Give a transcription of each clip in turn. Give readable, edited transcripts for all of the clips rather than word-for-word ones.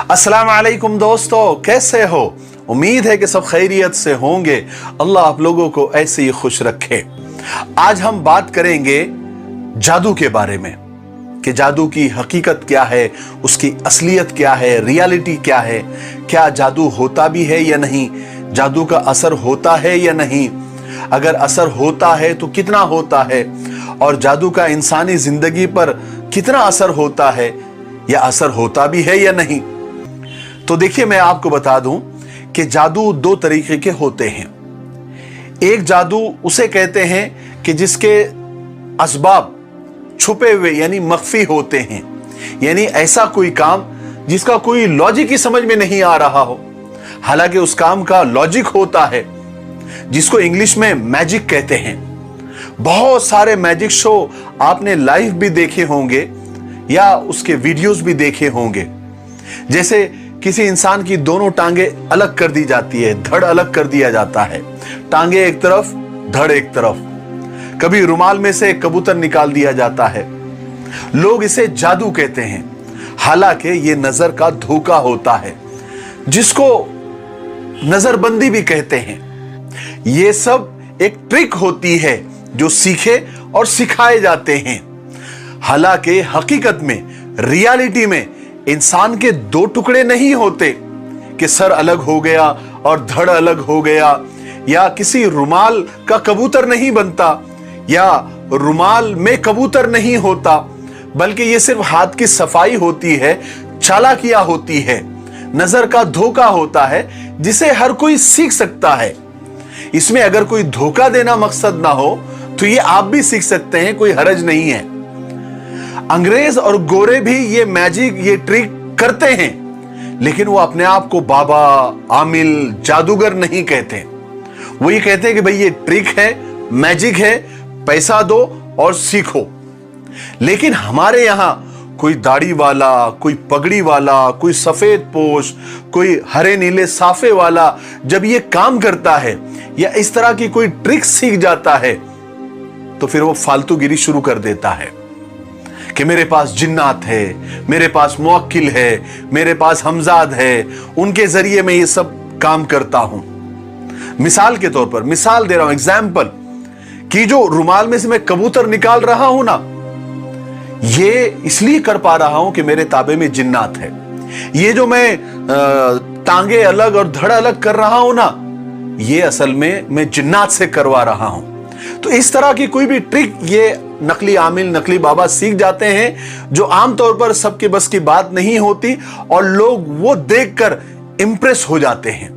अस्सलाम वालेकुम दोस्तों, कैसे हो? उम्मीद है कि सब खैरियत से होंगे। अल्लाह आप लोगों को ऐसे ही खुश रखे। आज हम बात करेंगे जादू के बारे में कि जादू की हकीकत क्या है, उसकी असलियत क्या है, रियलिटी क्या है, क्या जादू होता भी है या नहीं, जादू का असर होता है या नहीं, अगर असर होता है तो कितना होता है, और जादू का इंसानी जिंदगी पर कितना असर होता है या असर होता भी है या नहीं। तो देखिए, मैं आपको बता दूं कि जादू दो तरीके के होते हैं। एक जादू उसे कहते हैं कि जिसके असबाब छुपे हुए यानी मख्फी होते हैं, यानी ऐसा कोई काम जिसका कोई लॉजिक ही समझ में नहीं आ रहा हो, हालांकि उस काम का लॉजिक होता है, जिसको इंग्लिश में मैजिक कहते हैं। बहुत सारे मैजिक शो आपने लाइव भी देखे होंगे या उसके वीडियोस भी देखे होंगे। जैसे किसी इंसान की दोनों टांगे अलग कर दी जाती है, धड़ अलग कर दिया जाता है, टांगे एक तरफ धड़ एक तरफ। कभी रुमाल में से कबूतर निकाल दिया जाता है। लोग इसे जादू कहते हैं, हालांकि ये नजर का धोखा होता है, जिसको नजरबंदी भी कहते हैं। ये सब एक ट्रिक होती है जो सीखे और सिखाए जाते हैं। हालांकि हकीकत में, रियलिटी में इंसान के दो टुकड़े नहीं होते कि सर अलग हो गया और धड़ अलग हो गया, या किसी रुमाल का कबूतर नहीं बनता, या रुमाल में कबूतर नहीं होता, बल्कि ये सिर्फ हाथ की सफाई होती है, चालाकियां होती है, नजर का धोखा होता है, जिसे हर कोई सीख सकता है। इसमें अगर कोई धोखा देना मकसद ना हो तो ये आप भी सीख सकते हैं, कोई हरज नहीं है। अंग्रेज और गोरे भी ये मैजिक, ये ट्रिक करते हैं, लेकिन वो अपने आप को बाबा, आमिल, जादूगर नहीं कहते। वो ये कहते हैं कि भाई ये ट्रिक है, मैजिक है, पैसा दो और सीखो। लेकिन हमारे यहां कोई दाढ़ी वाला, कोई पगड़ी वाला, कोई सफेद पोश, कोई हरे नीले साफे वाला जब ये काम करता है या इस तरह की कोई ट्रिक सीख जाता है, तो फिर वो फालतूगिरी शुरू कर देता है कि मेरे पास जिन्नात है, मेरे पास मुवक्किल है, मेरे पास हमजाद है, उनके जरिए मैं ये सब काम करता हूं। मिसाल के तौर पर, मिसाल दे रहा हूं, एग्जाम्पल, कि जो रुमाल में से मैं कबूतर निकाल रहा हूं ना, ये इसलिए कर पा रहा हूं कि मेरे ताबे में जिन्नात है। ये जो मैं टांगे अलग और धड़ अलग कर रहा हूं ना, ये असल में मैं जिन्नात से करवा रहा हूं। तो इस तरह की कोई भी ट्रिक ये नकली आमिल, नकली बाबा सीख जाते हैं, जो आमतौर पर सबके बस की बात नहीं होती, और लोग वो देखकर इंप्रेस हो जाते हैं,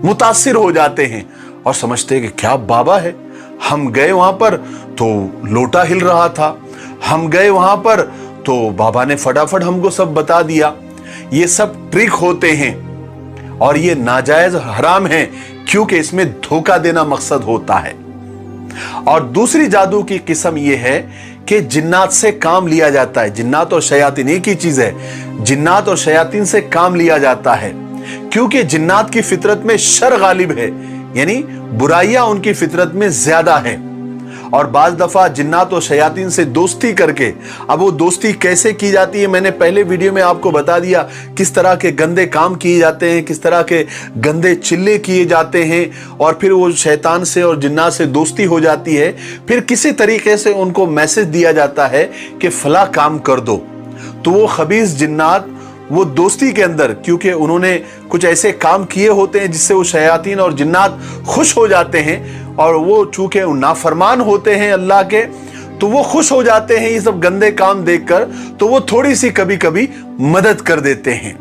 मुतासिर हो जाते हैं और समझते हैं कि क्या बाबा है। हम गए वहां पर तो लोटा हिल रहा था, हम गए वहां पर तो बाबा ने फटाफट हमको सब बता दिया। ये सब ट्रिक होते हैं और ये नाजायज, हराम है, क्योंकि इसमें धोखा देना मकसद होता है। और दूसरी जादू की किस्म यह है कि जिन्नात से काम लिया जाता है। जिन्नात और शयातीन एक ही चीज है। जिन्नात और शयातीन से काम लिया जाता है, क्योंकि जिन्नात की फितरत में शर गालिब है, यानी बुराइयां उनकी फितरत में ज्यादा है। और बाज दफा जिन्नात और शयातीन से दोस्ती करके, अब वो दोस्ती कैसे की जाती है मैंने पहले वीडियो में आपको बता दिया, किस तरह के गंदे काम किए जाते हैं, किस तरह के गंदे चिल्ले किए जाते हैं, और फिर वो शैतान से और जिन्नात से दोस्ती हो जाती है। फिर किसी तरीके से उनको मैसेज दिया जाता है कि फला काम कर दो, तो वो खबीस जिन्नात वो दोस्ती के अंदर, क्योंकि उन्होंने कुछ ऐसे काम किए होते हैं जिससे वो शयातीन और जिन्नात खुश हो जाते हैं, और वो चूंकि नाफरमान होते हैं अल्लाह के, तो वो खुश हो जाते हैं ये सब गंदे काम देखकर, तो वो थोड़ी सी कभी कभी मदद कर देते हैं।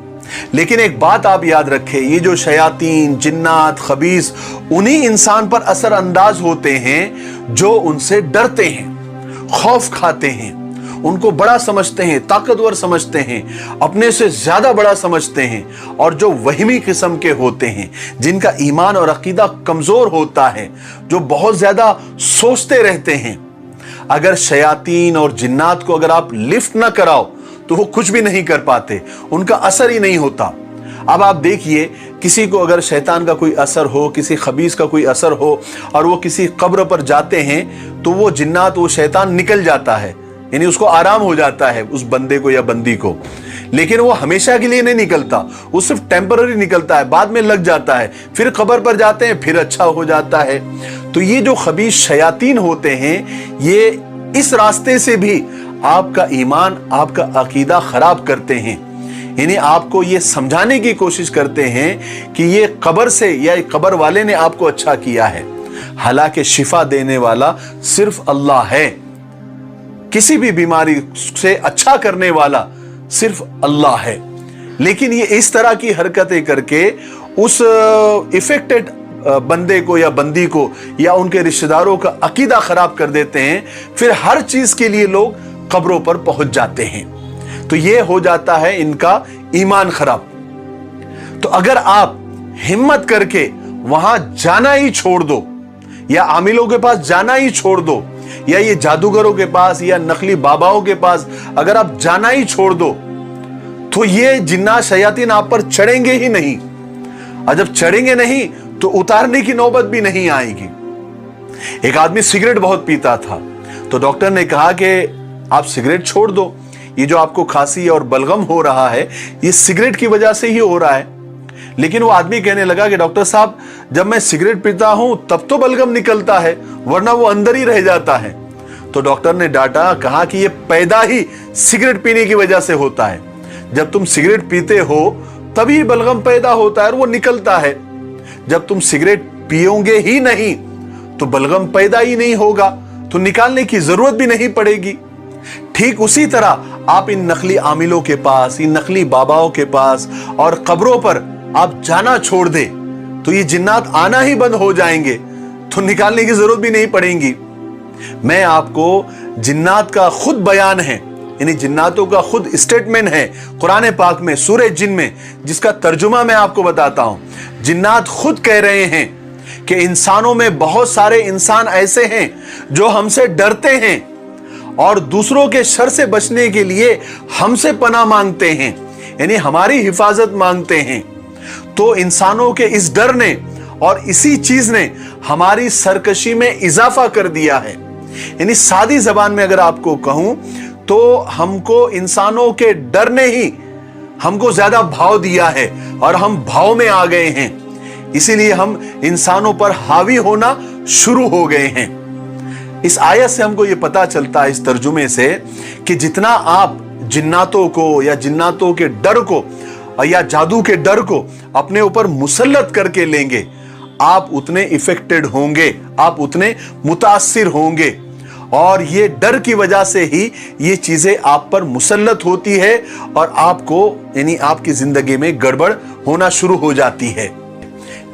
लेकिन एक बात आप याद रखें, ये जो शयातीन, जिन्नात, खबीस, उन्हीं इंसान पर असर अंदाज होते हैं जो उनसे डरते हैं, खौफ खाते हैं, उनको बड़ा समझते हैं, ताकतवर समझते हैं, अपने से ज्यादा बड़ा समझते हैं, और जो वहमी किस्म के होते हैं, जिनका ईमान और अकीदा कमजोर होता है, जो बहुत ज्यादा सोचते रहते हैं। अगर शयातीन और जिन्नात को अगर आप लिफ्ट ना कराओ तो वो कुछ भी नहीं कर पाते, उनका असर ही नहीं होता। अब आप देखिए, किसी को अगर शैतान का कोई असर हो, किसी खबीस का कोई असर हो, और वो किसी कब्र पर जाते हैं, तो वो जिन्नात, वो शैतान निकल जाता है, यानी उसको आराम हो जाता है उस बंदे को या बंदी को। लेकिन वो हमेशा के लिए नहीं निकलता, वो सिर्फ टेम्पररी निकलता है, बाद में लग जाता है, फिर कब्र पर जाते हैं, फिर अच्छा हो जाता है। तो ये जो खबीस शयातीन होते हैं, ये इस रास्ते से भी आपका ईमान, आपका अकीदा खराब करते हैं। यानी आपको ये समझाने की कोशिश करते हैं कि ये कब्र से या कब्र वाले ने आपको अच्छा किया है, हालांकि शिफा देने वाला सिर्फ अल्लाह है। किसी भी बीमारी से अच्छा करने वाला सिर्फ अल्लाह है। लेकिन ये इस तरह की हरकतें करके उस इफेक्टेड बंदे को या बंदी को या उनके रिश्तेदारों का अकीदा खराब कर देते हैं, फिर हर चीज के लिए लोग कब्रों पर पहुंच जाते हैं। तो ये हो जाता है इनका ईमान खराब। तो अगर आप हिम्मत करके वहां जाना ही छोड़ दो, या आमिलों के पास जाना ही छोड़ दो, या ये जादूगरों के पास या नकली बाबाओं के पास अगर आप जाना ही छोड़ दो, तो ये जिन्नात शयातीन आप पर चढ़ेंगे ही नहीं। और जब चढ़ेंगे नहीं तो उतारने की नौबत भी नहीं आएगी। एक आदमी सिगरेट बहुत पीता था, तो डॉक्टर ने कहा कि आप सिगरेट छोड़ दो, ये जो आपको खांसी और बलगम हो रहा है ये सिगरेट की वजह से ही हो रहा है। लेकिन वो आदमी कहने लगा कि डॉक्टर साहब, जब मैं सिगरेट पीता हूं तब तो बलगम निकलता है, वरना वो अंदर ही रह जाता है। तो डॉक्टर ने डांटा, कहा कि ये पैदा ही सिगरेट पीने की वजह से होता है। जब तुम सिगरेट पीते हो तभी बलगम पैदा होता है और वो निकलता है। जब तुम सिगरेट पियोगे ही नहीं तो बलगम पैदा ही नहीं होगा, तो निकालने की जरूरत भी नहीं पड़ेगी। ठीक उसी तरह आप इन नकली आमिलों के पास, इन नकली बाबाओं के पास और कब्रों पर आप जाना छोड़ दे तो ये जिन्नात आना ही बंद हो जाएंगे, तो निकालने की जरूरत भी नहीं पड़ेगी। मैं आपको जिन्नात का खुद बयान है, यानी जिन्नातों का खुद स्टेटमेंट है कुरान पाक में सूरह जिन में, जिसका तर्जुमा मैं आपको बताता हूं। जिन्नात खुद कह रहे हैं कि इंसानों में बहुत सारे इंसान ऐसे हैं जो हमसे डरते हैं और दूसरों के शर से बचने के लिए हमसे पनाह मांगते हैं, यानी हमारी हिफाजत मांगते हैं। तो इंसानों के इस डर ने और इसी चीज ने हमारी सरकशी में इजाफा कर दिया है। यानी सादी जबान में अगर आपको कहूं तो हमको इंसानों के डर ने ही हमको ज्यादा भाव दिया है और हम भाव में आ गए हैं, इसीलिए हम इंसानों पर हावी होना शुरू हो गए हैं। इस आयत से हमको ये पता चलता है, इस तर्जुमे से, कि जितना आप जिन्नातों को या जिन्नातों के डर को या जादू के डर को अपने ऊपर मुसल्लत करके लेंगे, आप उतने इफेक्टेड होंगे, आप उतने मुतासिर होंगे। और ये डर की वजह से ही ये चीजें आप पर मुसल्लत होती है और आपको, यानी आपकी जिंदगी में गड़बड़ होना शुरू हो जाती है।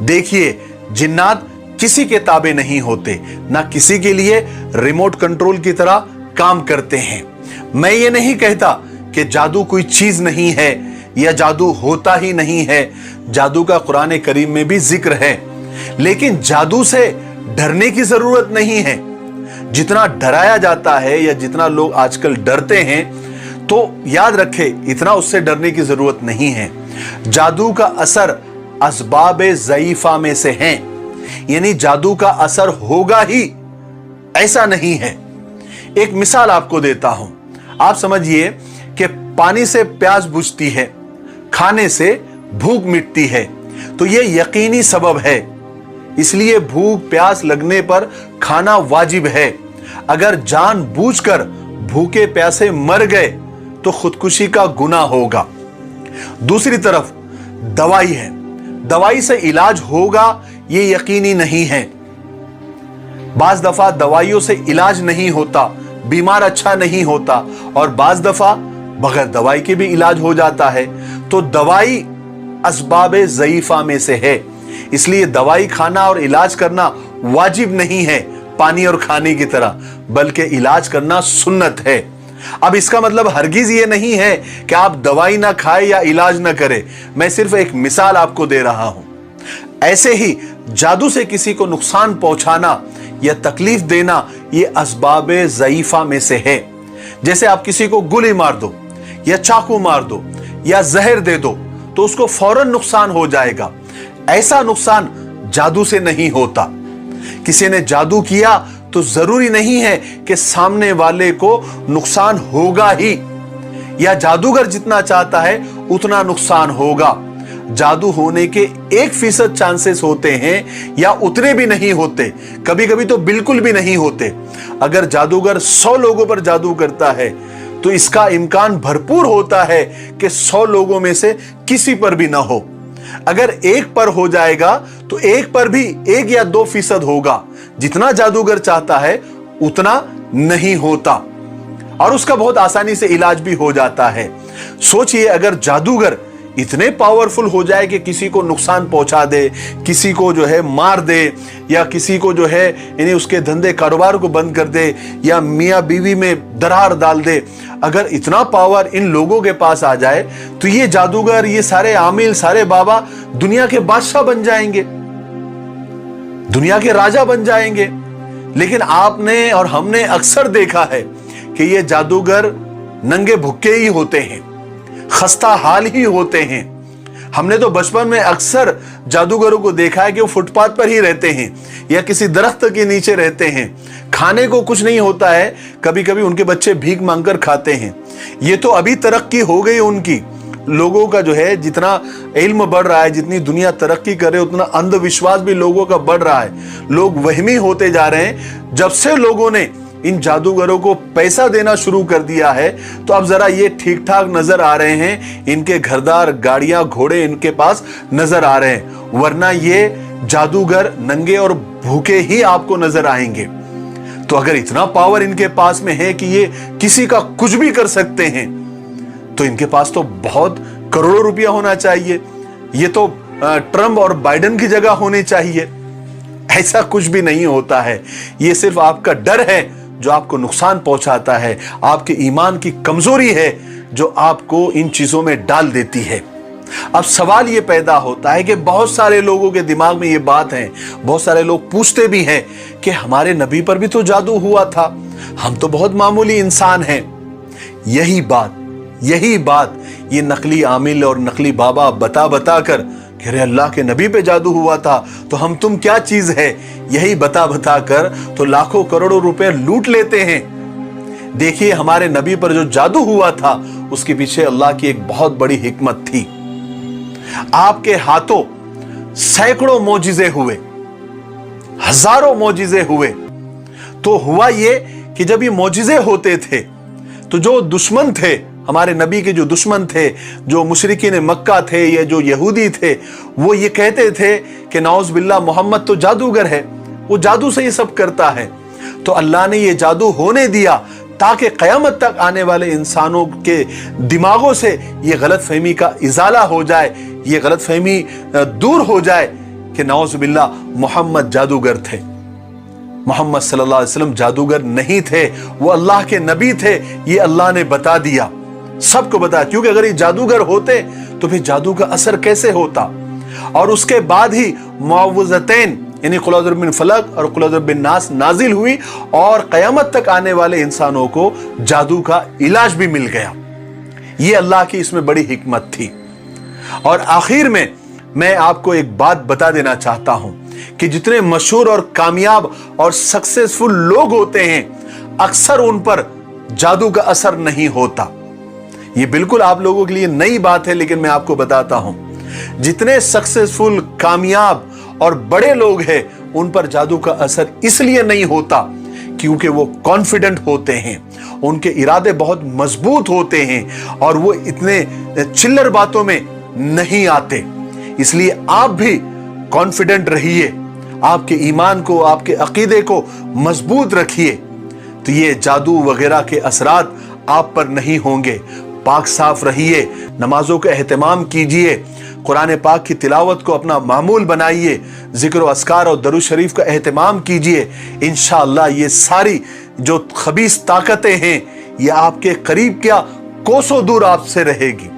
देखिए, जिन्नात किसी के ताबे नहीं होते, ना किसी के लिए रिमोट कंट्रोल की तरह काम करते हैं। मैं ये नहीं कहता कि जादू कोई चीज नहीं है या जादू होता ही नहीं है, जादू का कुरान करीम में भी जिक्र है, लेकिन जादू से डरने की जरूरत नहीं है। जितना डराया जाता है या जितना लोग आजकल डरते हैं, तो याद रखें, इतना उससे डरने की जरूरत नहीं है। जादू का असर असबाबे ज़ईफा में से है, यानी जादू का असर होगा ही ऐसा नहीं है। एक मिसाल आपको देता हूं, आप समझिए कि पानी से प्यास बुझती है, खाने से भूख मिटती है, तो यह यकीनी सबब है, इसलिए भूख प्यास लगने पर खाना वाजिब है। अगर जानबूझकर भूखे प्यासे मर गए तो खुदकुशी का गुनाह होगा। दूसरी तरफ दवाई है, दवाई से इलाज होगा ये यकीनी नहीं है। बाज दफा दवाइयों से इलाज नहीं होता, बीमार अच्छा नहीं होता, और बाज दफा बगैर दवाई के भी इलाज हो जाता है। तो दवाई असबाबे ज़ईफा में से है, इसलिए दवाई खाना और इलाज करना वाजिब नहीं है पानी और खाने की तरह, बल्कि इलाज करना सुन्नत है। अब इसका मतलब हरगिज ये नहीं है कि आप दवाई ना खाएं या इलाज ना करें, मैं सिर्फ एक मिसाल आपको दे रहा हूं। ऐसे ही जादू से किसी को नुकसान पहुंचाना या तकलीफ देना ये असबाबे ज़ईफा में से है। जैसे आप किसी को गोली मार दो या चाकू मार दो या जहर दे दो तो उसको फौरन नुकसान हो जाएगा, ऐसा नुकसान जादू से नहीं होता। किसी ने जादू किया तो जरूरी नहीं है कि सामने वाले को नुकसान होगा ही, या जादूगर जितना चाहता है उतना नुकसान होगा। जादू होने के 1% चांसेस होते हैं या उतने भी नहीं होते, कभी कभी तो बिल्कुल भी नहीं होते। अगर जादूगर 100 लोगों पर जादू करता है तो इसका इम्कान भरपूर होता है कि 100 लोगों में से किसी पर भी ना हो। अगर एक पर हो जाएगा तो एक पर भी 1 या 2% होगा। जितना जादूगर चाहता है उतना नहीं होता और उसका बहुत आसानी से इलाज भी हो जाता है। सोचिए, अगर जादूगर इतने पावरफुल हो जाए कि किसी को नुकसान पहुंचा दे, किसी को जो है मार दे, या किसी को जो है यानी उसके धंधे कारोबार को बंद कर दे, या मियाँ बीवी में दरार डाल दे, अगर इतना पावर इन लोगों के पास आ जाए तो ये जादूगर, ये सारे आमिल, सारे बाबा दुनिया के बादशाह बन जाएंगे, दुनिया के राजा बन जाएंगे। लेकिन आपने और हमने अक्सर देखा है कि ये जादूगर नंगे भुक्के ही होते हैं, खस्ता हाल ही होते हैं। हमने तो बचपन में अक्सर जादूगरों को देखा है कि वो फुटपाथ पर ही रहते हैं या किसी दरख्त के नीचे रहते हैं, खाने को कुछ नहीं होता है, कभी कभी उनके बच्चे भीख मांगकर खाते हैं। ये तो अभी तरक्की हो गई उनकी, लोगों का जो है जितना इल्म बढ़ रहा है, जितनी दुनिया तरक्की कर रही है, उतना अंधविश्वास भी लोगों का बढ़ रहा है। लोग वहमी होते जा रहे हैं। जब से लोगों ने इन जादूगरों को पैसा देना शुरू कर दिया है तो अब जरा ये ठीक ठाक नजर आ रहे हैं, इनके घरदार गाड़ियां घोड़े इनके पास नजर आ रहे हैं, वरना ये जादूगर नंगे और भूखे ही आपको नजर आएंगे। तो अगर इतना पावर इनके पास में है कि ये किसी का कुछ भी कर सकते हैं तो इनके पास तो बहुत करोड़ों रुपया होना चाहिए। ये तो ट्रम्प और बाइडेन की जगह होने चाहिए। ऐसा कुछ भी नहीं होता है, ये सिर्फ आपका डर है जो आपको नुकसान पहुंचाता है, आपके ईमान की कमजोरी है जो आपको इन चीजों में डाल देती है। अब सवाल ये पैदा होता है कि बहुत सारे लोगों के दिमाग में ये बात है, बहुत सारे लोग पूछते भी हैं कि हमारे नबी पर भी तो जादू हुआ था, हम तो बहुत मामूली इंसान हैं। यही बात ये नकली आमिल और नकली बाबा बता कर कि अरे अल्लाह के नबी पे जादू हुआ था तो हम तुम क्या चीज है, यही बता कर तो लाखों करोड़ों रुपए लूट लेते हैं। देखिए, हमारे नबी पर जो जादू हुआ था उसके पीछे अल्लाह की एक बहुत बड़ी हिकमत थी। आपके हाथों सैकड़ों मौजिजे हुए, हजारों मौजिजे हुए। तो हुआ ये कि जब ये मौजिजे होते थे तो जो दुश्मन थे, हमारे नबी के जो दुश्मन थे, जो मुशरिकीन मक्का थे या जो यहूदी थे, वो ये कहते थे कि नाउज़ बिल्लाह मोहम्मद तो जादूगर है, वो जादू से ये सब करता है। तो अल्लाह ने ये जादू होने दिया ताकि क़यामत तक आने वाले इंसानों के दिमागों से ये गलतफहमी का इजाला हो जाए, ये गलतफहमी दूर हो जाए कि नाउज़ बिल्लाह मोहम्मद जादूगर थे। मोहम्मद सल्लल्लाहु अलैहि वसल्लम जादूगर नहीं थे, वो अल्लाह के नबी थे। ये अल्लाह ने बता दिया, सबको बताया, क्योंकि अगर ये जादूगर होते तो फिर जादू का असर कैसे होता। और उसके बाद ही मुअव्विज़तैन यानी कुल औज़ु बिन फलक और कुल औज़ु बिन नास नाजिल हुई और क़यामत तक आने वाले इंसानों को जादू का इलाज भी मिल गया। ये अल्लाह की इसमें बड़ी हिकमत थी। और आखिर में मैं आपको एक बात बता देना चाहता हूं कि जितने मशहूर और कामयाब और सक्सेसफुल लोग होते हैं अक्सर उन पर जादू का असर नहीं होता। ये बिल्कुल आप लोगों के लिए नई बात है, लेकिन मैं आपको बताता हूं, जितने सक्सेसफुल, कामयाब और बड़े लोग हैं उन पर जादू का असर इसलिए नहीं होता क्योंकि वो कॉन्फिडेंट होते हैं, उनके इरादे बहुत मजबूत होते हैं और वो इतने चिल्लर बातों में नहीं आते। इसलिए आप भी कॉन्फिडेंट रहिए, आपके ईमान को, आपके अकीदे को मजबूत रखिए, तो ये जादू वगैरह के असरात आप पर नहीं होंगे। पाक साफ रहिए, नमाजों का एहतमाम कीजिए, कुरान पाक की तिलावत को अपना मामूल बनाइए, जिक्र व अस्कार और दरूद शरीफ का एहतमाम कीजिए। इंशाअल्लाह ये सारी जो खबीस ताकतें हैं ये आपके करीब क्या कोसों दूर आपसे रहेगी।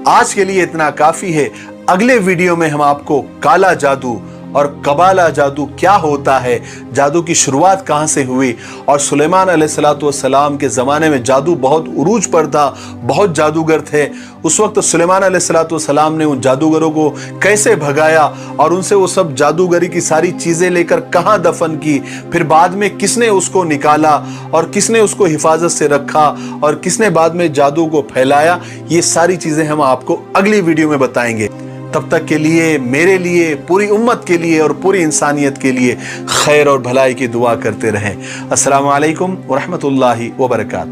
आज के लिए इतना काफी है। अगले वीडियो में हम आपको काला जादू اور कबाला जादू क्या होता है, जादू की शुरुआत कहाँ से हुई, और सुलेमान अलैहिस्सलाम के ज़माने में जादू बहुत उरूज पर था, बहुत जादूगर थे। उस वक्त सुलेमान अलैहिस्सलाम ने उन जादूगरों को कैसे भगाया और उनसे वो सब जादूगरी की सारी चीज़ें लेकर कहाँ दफन की, फिर बाद में किसने उसको निकाला और किसने उसको हिफाजत से रखा और किसने बाद में जादू को फैलाया, ये सारी चीज़ें हम आपको अगली वीडियो में बताएंगे। तब तक के लिए मेरे लिए, पूरी उम्मत के लिए और पूरी इंसानियत के लिए खैर और भलाई की दुआ करते रहें। अस्सलामु अलैकुम व रहमतुल्लाहि व बरकातहू।